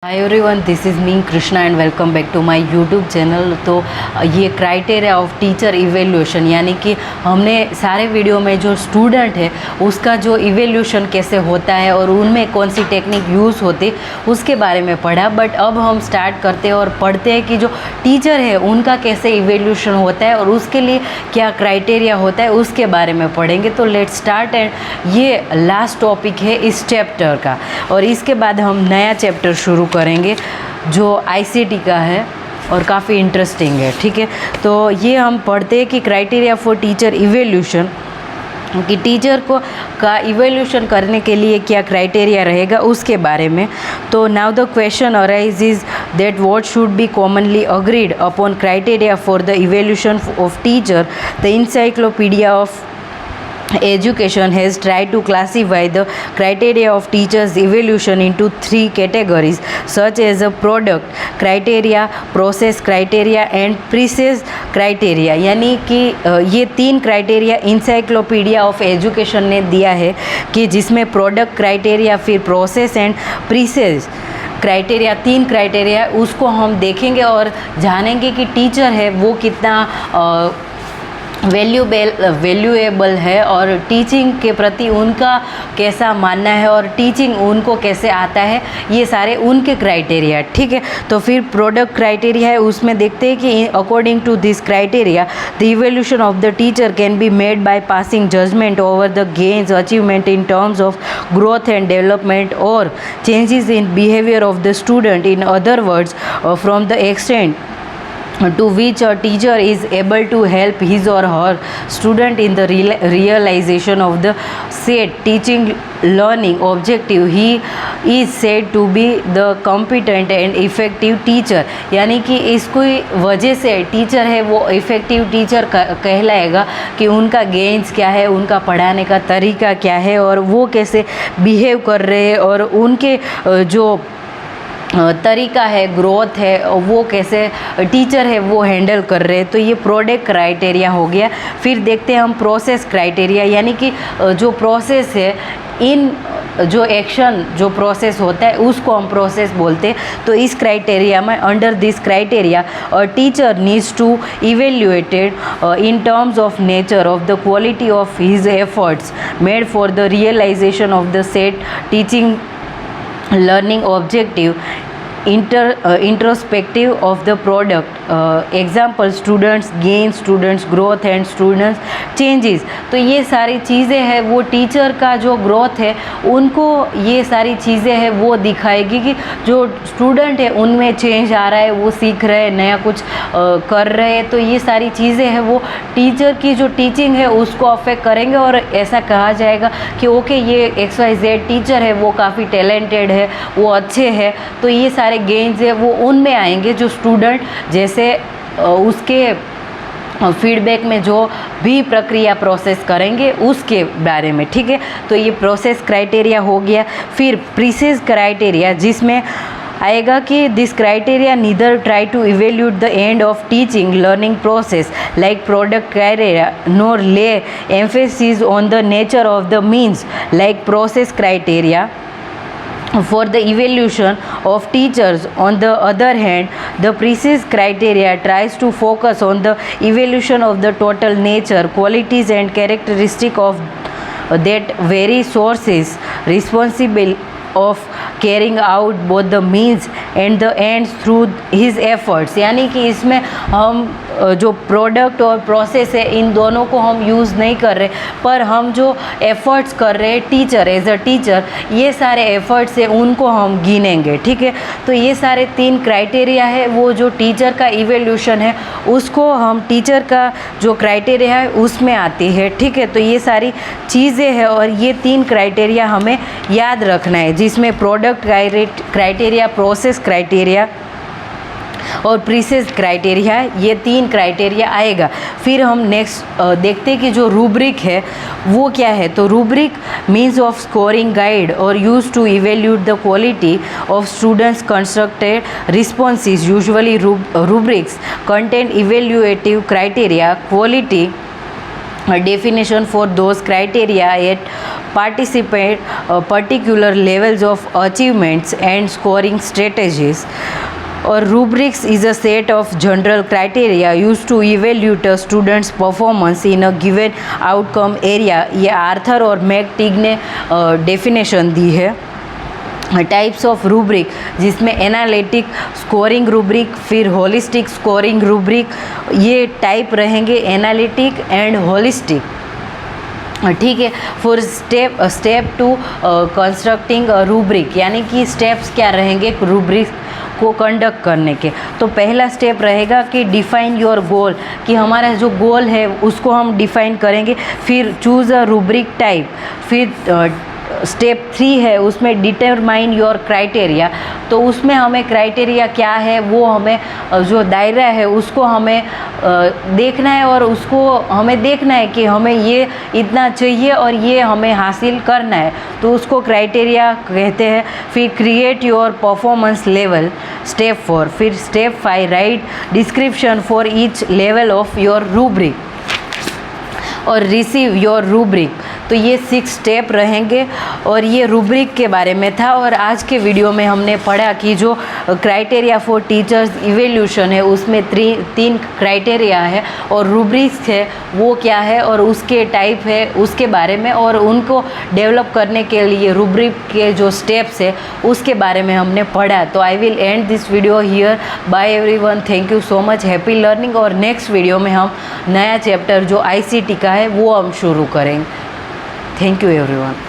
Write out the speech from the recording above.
Hi everyone, this is me Krishna and welcome back to my YouTube channel. तो ये criteria of teacher evaluation यानी कि हमने सारे वीडियो में जो स्टूडेंट है उसका जो इवेल्यूशन कैसे होता है और उनमें कौन सी टेक्निक यूज़ होती उसके बारे में पढ़ा। बट अब हम स्टार्ट करते हैं और पढ़ते हैं कि जो टीचर है उनका कैसे इवेल्यूशन होता है और उसके लिए क्या क्राइटेरिया होता है उसके बारे में पढ़ेंगे। तो लेट्स स्टार्ट। एंड ये लास्ट टॉपिक है इस चैप्टर का और इसके बाद हम नया चैप्टर शुरू करेंगे जो आईसीटी का है और काफ़ी इंटरेस्टिंग है। ठीक है, तो ये हम पढ़ते हैं कि क्राइटेरिया फॉर टीचर इवेल्यूशन, कि टीचर को का इवेल्यूशन करने के लिए क्या क्राइटेरिया रहेगा उसके बारे में। तो now the question arises that what should be commonly agreed upon criteria for the evaluation of teacher. The encyclopedia of Education has tried to classify the criteria of teachers' evolution into three categories such as a product criteria, process criteria and process criteria। यानी कि ये तीन criteria encyclopedia of education ने दिया है कि जिसमें product criteria, फिर प्रोसेस एंड प्रीसेस क्राइटेरिया, तीन क्राइटेरिया उसको हम देखेंगे और जानेंगे कि टीचर है वो कितना वैल्यूएबल है और टीचिंग के प्रति उनका कैसा मानना है और टीचिंग उनको कैसे आता है, ये सारे उनके क्राइटेरिया। ठीक है, तो फिर प्रोडक्ट क्राइटेरिया है, उसमें देखते हैं कि according to this criteria the evolution of the teacher can be made by passing judgement over the gains achievement in terms of growth and development और changes in behaviour of the student. In other words, from the extent to which a teacher is able to help his or her student in the realization of the said teaching learning objective, he is said to be the competent and effective teacher। यानी कि इसको वजह से teacher है वो effective teacher कहलाएगा कि उनका गेन्स क्या है, उनका पढ़ाने का तरीका क्या है और वो कैसे बिहेव कर रहे हैं और उनके जो तरीका है, ग्रोथ है, वो कैसे टीचर है वो हैंडल कर रहे हैं। तो ये प्रोडक्ट क्राइटेरिया हो गया। फिर देखते हैं हम प्रोसेस क्राइटेरिया, यानी कि जो प्रोसेस है, इन जो एक्शन जो प्रोसेस होता है उसको हम प्रोसेस बोलते हैं। तो इस क्राइटेरिया में, under this criteria teacher needs to evaluated in terms of nature of the quality of his efforts made for the realization of the set teaching learning objective, introspective of the product, example students gain, students growth and students changes। तो ये सारी चीज़ें हैं वो teacher का जो growth है उनको ये सारी चीज़ें हैं वो दिखाएगी कि जो स्टूडेंट है उनमें चेंज आ रहा है, वो सीख रहे हैं, नया कुछ कर रहे हैं। तो ये सारी चीज़ें हैं वो टीचर की जो टीचिंग है उसको अफेक्ट करेंगे और ऐसा कहा जाएगा कि ओके ये XYZ टीचर है वो काफ़ी टैलेंटेड है, वो अच्छे हैं। तो ये सारे गेन्स है वो उनमें आएंगे जो स्टूडेंट जैसे उसके फीडबैक में जो भी प्रक्रिया प्रोसेस करेंगे उसके बारे में। ठीक है, तो ये प्रोसेस क्राइटेरिया हो गया। फिर प्रीसेस क्राइटेरिया जिसमें आएगा कि this criteria neither try to evaluate the end of teaching learning process like product criteria nor lay emphasis on the nature of the means like process criteria. For the evaluation of teachers, on the other hand, the precise criteria tries to focus on the evaluation of the total nature, qualities and characteristic of that very sources responsible of carrying out both the means and the ends through his efforts। यानी कि इसमें हम जो product और process है इन दोनों को हम यूज़ नहीं कर रहे, पर हम जो एफ़र्ट्स कर रहे हैं टीचर एज अ टीचर, ये सारे एफ़र्ट्स है उनको हम गिनेंगे। ठीक है, तो ये सारे तीन क्राइटेरिया है वो जो टीचर का इवेल्यूशन है उसको हम टीचर का जो क्राइटेरिया है उसमें आती है। ठीक है, तो ये सारी चीज़ें हैं और ये तीन क्राइटेरिया हमें याद रखना है जिसमें प्रोडक्ट क्राइटेरिया, प्रोसेस क्राइटेरिया और प्रीसेस क्राइटेरिया, ये तीन क्राइटेरिया आएगा। फिर हम नेक्स्ट देखते हैं कि जो रूब्रिक है वो क्या है। तो rubric means of scoring guide और use to evaluate the quality of students constructed responses. Usually rubrics contain evaluative criteria, quality a definition for those criteria at participate particular levels of achievements and scoring strategies. A rubrics is a set of general criteria used to evaluate a student's performance in a given outcome area. ये Arthur और McTighe ने definition दी है. Types of rubric, जिसमें analytic scoring rubric, फिर holistic scoring rubric, ये type रहेंगे analytic and holistic. ठीक है. For step two constructing rubric, यानी कि स्टेप्स क्या रहेंगे रूब्रिक को कंडक्ट करने के. तो पहला स्टेप रहेगा कि डिफाइन योर गोल, कि हमारा जो गोल है उसको हम डिफाइन करेंगे. फिर चूज़ अ रूब्रिक टाइप. फिर स्टेप 3 है, उसमें डिटरमाइन योर क्राइटेरिया. तो उसमें हमें क्राइटेरिया क्या है वो हमें जो दायरा है उसको हमें देखना है, और उसको हमें देखना है कि हमें ये इतना चाहिए और ये हमें हासिल करना है, तो उसको क्राइटेरिया कहते हैं. फिर create your performance level, step 4. फिर step 5, right description for each level of your rubric और रिसीव योर रूब्रिक. तो ये 6 स्टेप रहेंगे और ये रूब्रिक के बारे में था. और आज के वीडियो में हमने पढ़ा कि जो क्राइटेरिया फॉर टीचर्स इवेल्यूशन है उसमें 3 क्राइटेरिया है, और रूब्रिक्स है वो क्या है और उसके टाइप है उसके बारे में, और उनको डेवलप करने के लिए रूब्रिक के जो स्टेप्स है उसके बारे में हमने पढ़ा. तो I will end this video here. Bye everyone, thank you so much, happy learning. और नेक्स्ट वीडियो में हम नया चैप्टर जो ICT का है वो हम शुरू करेंगे. Thank you everyone.